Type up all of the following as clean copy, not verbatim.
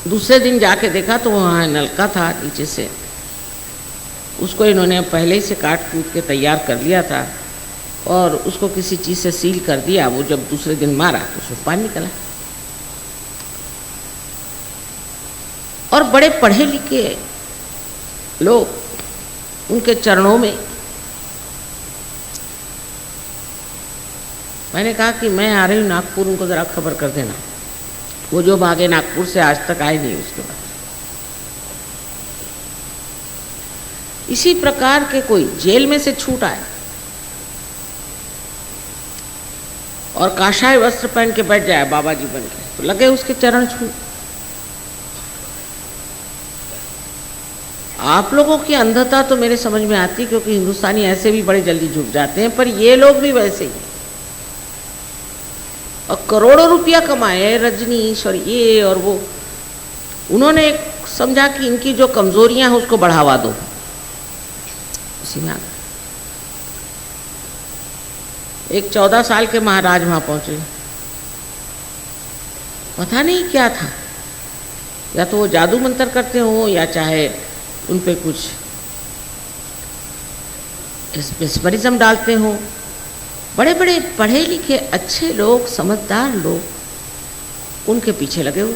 दूसरे दिन जाके देखा तो वहाँ नलका था नीचे से, उसको इन्होंने पहले ही से काट कूट के तैयार कर लिया था और उसको किसी चीज़ से सील कर दिया। वो जब दूसरे दिन मारा तो उसमें पानी निकला। और बड़े पढ़े लिखे लोग उनके चरणों में, मैंने कहा कि मैं आ रही हूँ नागपुर, उनको ज़रा खबर कर देना। वो जो भागे नागपुर से आज तक आए नहीं उसके बाद। इसी प्रकार के कोई जेल में से छूट आए और काशाय वस्त्र पहन के बैठ जाए बाबा जी बन के, तो लगे उसके चरण छू। आप लोगों की अंधता तो मेरे समझ में आती, क्योंकि हिंदुस्तानी ऐसे भी बड़े जल्दी झुक जाते हैं, पर ये लोग भी वैसे ही। और करोड़ों रुपया कमाए रजनीश और ये और वो, उन्होंने एक समझा कि इनकी जो कमजोरियां हैं उसको बढ़ावा दो, उसी में आ गए। एक 14 साल के महाराज वहां पहुंचे, पता नहीं क्या था, या तो वो जादू मंत्र करते हो या चाहे उन पे कुछ मेस्मरिज्म डालते हो। बड़े बड़े पढ़े लिखे अच्छे लोग, समझदार लोग उनके पीछे लगे हुए।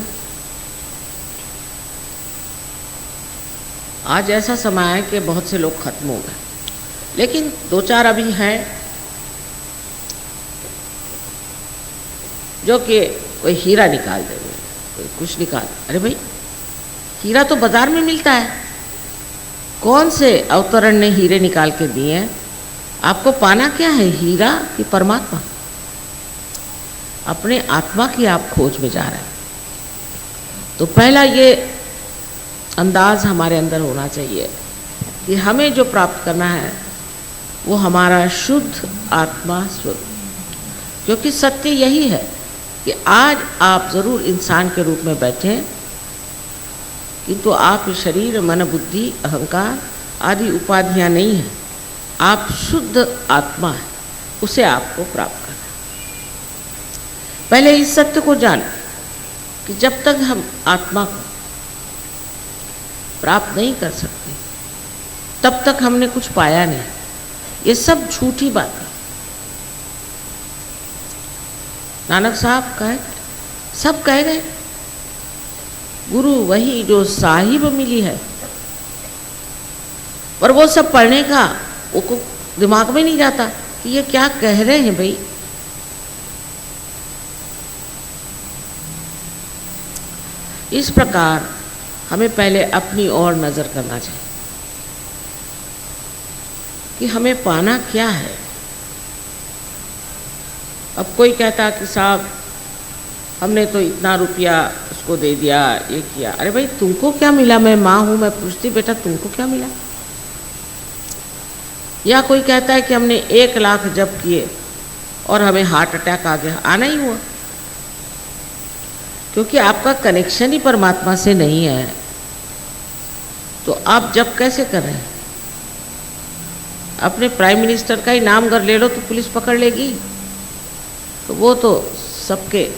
आज ऐसा समय है कि बहुत से लोग खत्म हो गए, लेकिन 2-4 अभी हैं जो कि कोई हीरा निकाल देंगे, कोई कुछ निकाल। अरे भाई, हीरा तो बाजार में मिलता है। कौन से अवतरण ने हीरे निकाल के दिए हैं? आपको पाना क्या है, हीरा कि परमात्मा? अपने आत्मा की आप खोज में जा रहे हैं। तो पहला ये अंदाज हमारे अंदर होना चाहिए कि हमें जो प्राप्त करना है वो हमारा शुद्ध आत्मा स्वरूप, क्योंकि सत्य यही है कि आज आप जरूर इंसान के रूप में बैठे, किंतु आप शरीर, मन, बुद्धि, अहंकार आदि उपाधियां नहीं हैं। आप शुद्ध आत्मा है, उसे आपको प्राप्त करना। पहले इस सत्य को जान कि जब तक हम आत्मा को प्राप्त नहीं कर सकते तब तक हमने कुछ पाया नहीं। ये सब झूठी बात है। नानक साहब कहे, सब कह गए, गुरु वही जो साहिब मिली है, पर वो सब पढ़ने का वो को दिमाग में नहीं जाता कि ये क्या कह रहे हैं भाई। इस प्रकार हमें पहले अपनी ओर नजर करना चाहिए कि हमें पाना क्या है। अब कोई कहता कि साहब हमने तो इतना रुपया उसको दे दिया, ये किया। अरे भाई, तुमको क्या मिला? मैं माँ हूँ, मैं पूछती बेटा तुमको क्या मिला? या कोई कहता है कि हमने 1 लाख जप किए और हमें हार्ट अटैक आ गया। आना ही हुआ, क्योंकि आपका कनेक्शन ही परमात्मा से नहीं है। तो आप जप कैसे कर रहे हैं? अपने प्राइम मिनिस्टर का ही नाम अगर ले लो तो पुलिस पकड़ लेगी। तो वो तो सबके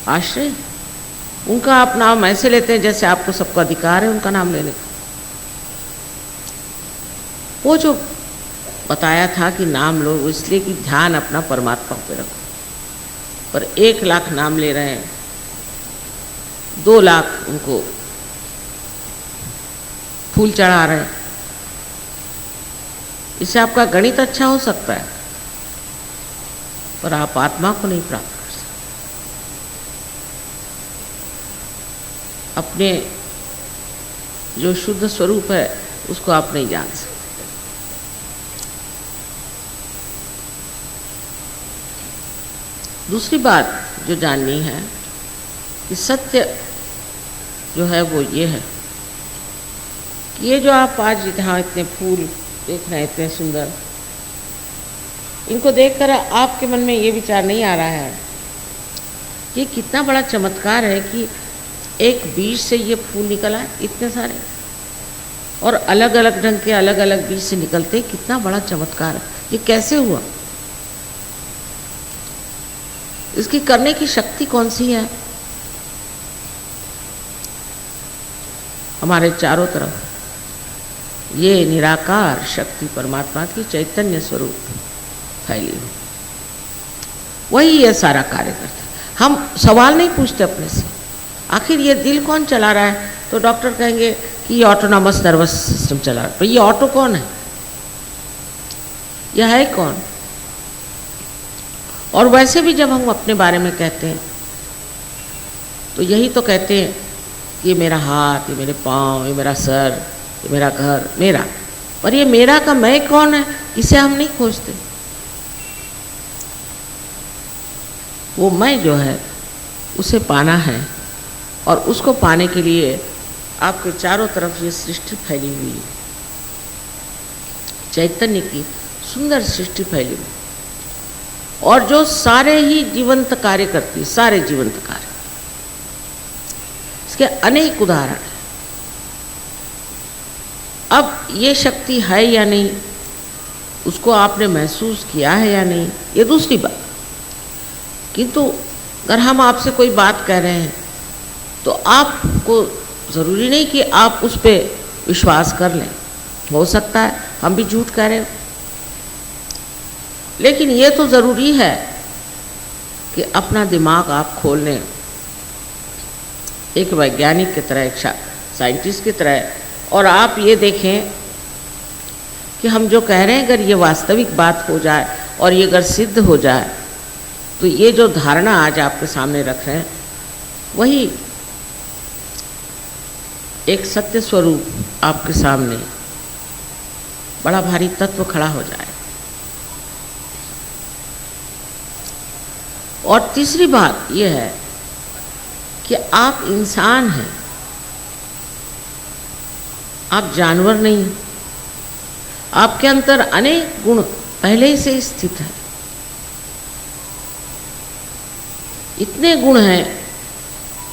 आश्रय, उनका आप नाम ऐसे लेते हैं जैसे आपको सबका अधिकार है उनका नाम लेने का। वो जो बताया था कि नाम लो, इसलिए कि ध्यान अपना परमात्मा पे रखो। पर 1 लाख नाम ले रहे हैं, 2 लाख उनको फूल चढ़ा रहे हैं। इससे आपका गणित अच्छा हो सकता है, पर आप आत्मा को नहीं प्राप्त कर सकते। अपने जो शुद्ध स्वरूप है उसको आप नहीं जान सकते। दूसरी बात जो जाननी है कि सत्य जो है वो ये है कि ये जो आप आज यहाँ इतने फूल देख रहे हैं, इतने सुंदर, इनको देखकर आपके मन में ये विचार नहीं आ रहा है कि कितना बड़ा चमत्कार है कि एक बीज से ये फूल निकला है, इतने सारे, और अलग अलग ढंग के अलग अलग बीज से निकलते, कितना बड़ा चमत्कार है। ये कैसे हुआ? इसकी करने की शक्ति कौन सी है? हमारे चारों तरफ ये निराकार शक्ति परमात्मा की चैतन्य स्वरूप फैली हुई, वही ये सारा कार्य करता है। हम सवाल नहीं पूछते अपने से, आखिर ये दिल कौन चला रहा है, तो डॉक्टर कहेंगे कि ये ऑटोनॉमस नर्वस सिस्टम चला रहा है। पर ये ऑटो कौन है, यह है कौन? और वैसे भी जब हम अपने बारे में कहते हैं तो यही तो कहते हैं कि ये मेरा हाथ, ये मेरे पाँव, ये मेरा सर, ये मेरा घर, मेरा। पर ये मेरा का मैं कौन है, इसे हम नहीं खोजते। वो मैं जो है उसे पाना है, और उसको पाने के लिए आपके चारों तरफ ये सृष्टि फैली हुई है, चैतन्य की सुंदर सृष्टि फैली हुई, और जो सारे ही जीवंत कार्य करती है, सारे जीवंत कार्य। इसके अनेक उदाहरण हैं। अब ये शक्ति है या नहीं, उसको आपने महसूस किया है या नहीं, ये दूसरी बात। किंतु अगर हम आपसे कोई बात कह रहे हैं तो आपको ज़रूरी नहीं कि आप उस पर विश्वास कर लें। हो सकता है हम भी झूठ कह रहे हो, लेकिन ये तो ज़रूरी है कि अपना दिमाग आप खोल लें, एक वैज्ञानिक की तरह, एक साइंटिस्ट की तरह, और आप ये देखें कि हम जो कह रहे हैं अगर ये वास्तविक बात हो जाए और ये अगर सिद्ध हो जाए तो ये जो धारणा आज आपके सामने रख रहे हैं वही एक सत्य स्वरूप आपके सामने बड़ा भारी तत्व खड़ा हो जाए। और तीसरी बात यह है कि आप इंसान हैं, आप जानवर नहीं। आपके अंदर अनेक गुण पहले ही से स्थित है, इतने गुण हैं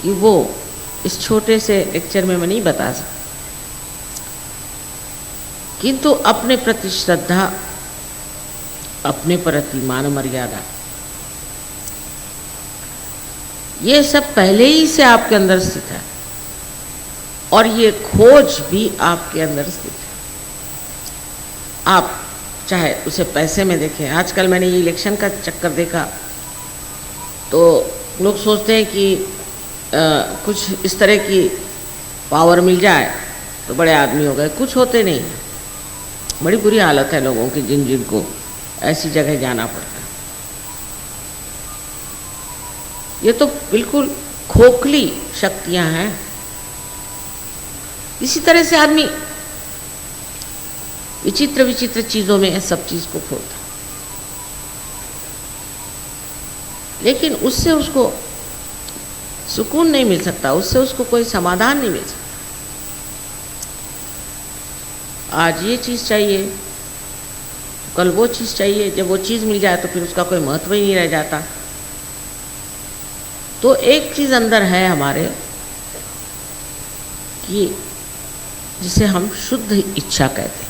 कि वो इस छोटे से लेक्चर में मैं नहीं बता सकता। किंतु अपने प्रति श्रद्धा, अपने प्रति मान मर्यादा, ये सब पहले ही से आपके अंदर स्थित है, और ये खोज भी आपके अंदर स्थित है। आप चाहे उसे पैसे में देखें। आजकल मैंने ये इलेक्शन का चक्कर देखा तो लोग सोचते हैं कि कुछ इस तरह की पावर मिल जाए तो बड़े आदमी हो गए। कुछ होते नहीं, बड़ी बुरी हालत है लोगों की, जिनको ऐसी जगह जाना पड़ता है। ये तो बिल्कुल खोखली शक्तियां हैं। इसी तरह से आदमी विचित्र विचित्र चीज़ों में सब चीज़ को खोता, लेकिन उससे उसको सुकून नहीं मिल सकता, उससे उसको कोई समाधान नहीं मिल सकता। आज ये चीज़ चाहिए, कल वो चीज़ चाहिए। जब वो चीज़ मिल जाए तो फिर उसका कोई महत्व ही नहीं रह जाता। तो एक चीज़ अंदर है हमारे कि जिसे हम शुद्ध इच्छा कहते हैं।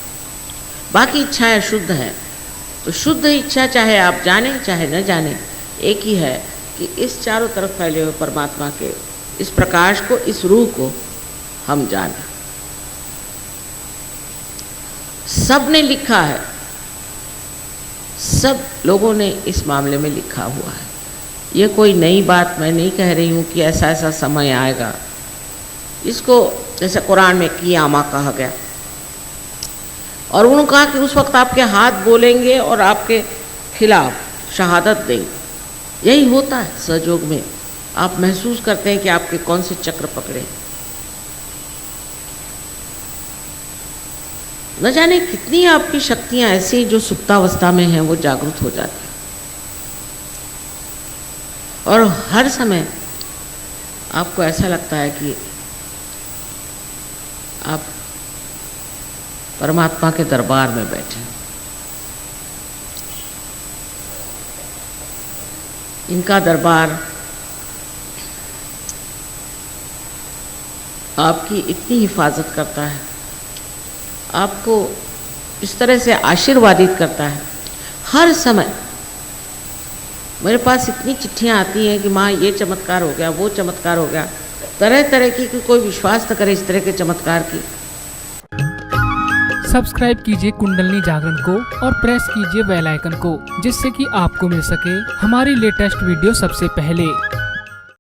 बाकी इच्छाएं अशुद्ध हैं, तो शुद्ध इच्छा चाहे आप जाने चाहे न जाने, एक ही है कि इस चारों तरफ फैले हुए परमात्मा के इस प्रकाश को, इस रूह को हम जाने। सब ने लिखा है, सब लोगों ने इस मामले में लिखा हुआ है। ये कोई नई बात मैं नहीं कह रही हूँ कि ऐसा ऐसा समय आएगा। इसको जैसे कुरान में क़ियामा कहा गया, और उन्होंने कहा कि उस वक्त आपके हाथ बोलेंगे और आपके खिलाफ शहादत देंगे। यही होता है सहयोग में। आप महसूस करते हैं कि आपके कौन से चक्र पकड़े। न जाने कितनी आपकी शक्तियां ऐसी जो सुप्तावस्था में हैं वो जागृत हो जाती हैं, और हर समय आपको ऐसा लगता है कि आप परमात्मा के दरबार में बैठे। इनका दरबार आपकी इतनी हिफाजत करता है, आपको इस तरह से आशीर्वादित करता है। हर समय मेरे पास इतनी चिट्ठियां आती हैं कि माँ ये चमत्कार हो गया, वो चमत्कार हो गया। तरह तरह की कोई विश्वास न करे इस तरह के चमत्कार की। सब्सक्राइब कीजिए कुंडलिनी जागरण को और प्रेस कीजिए बेल आइकन को, जिससे कि आपको मिल सके हमारी लेटेस्ट वीडियो सबसे पहले।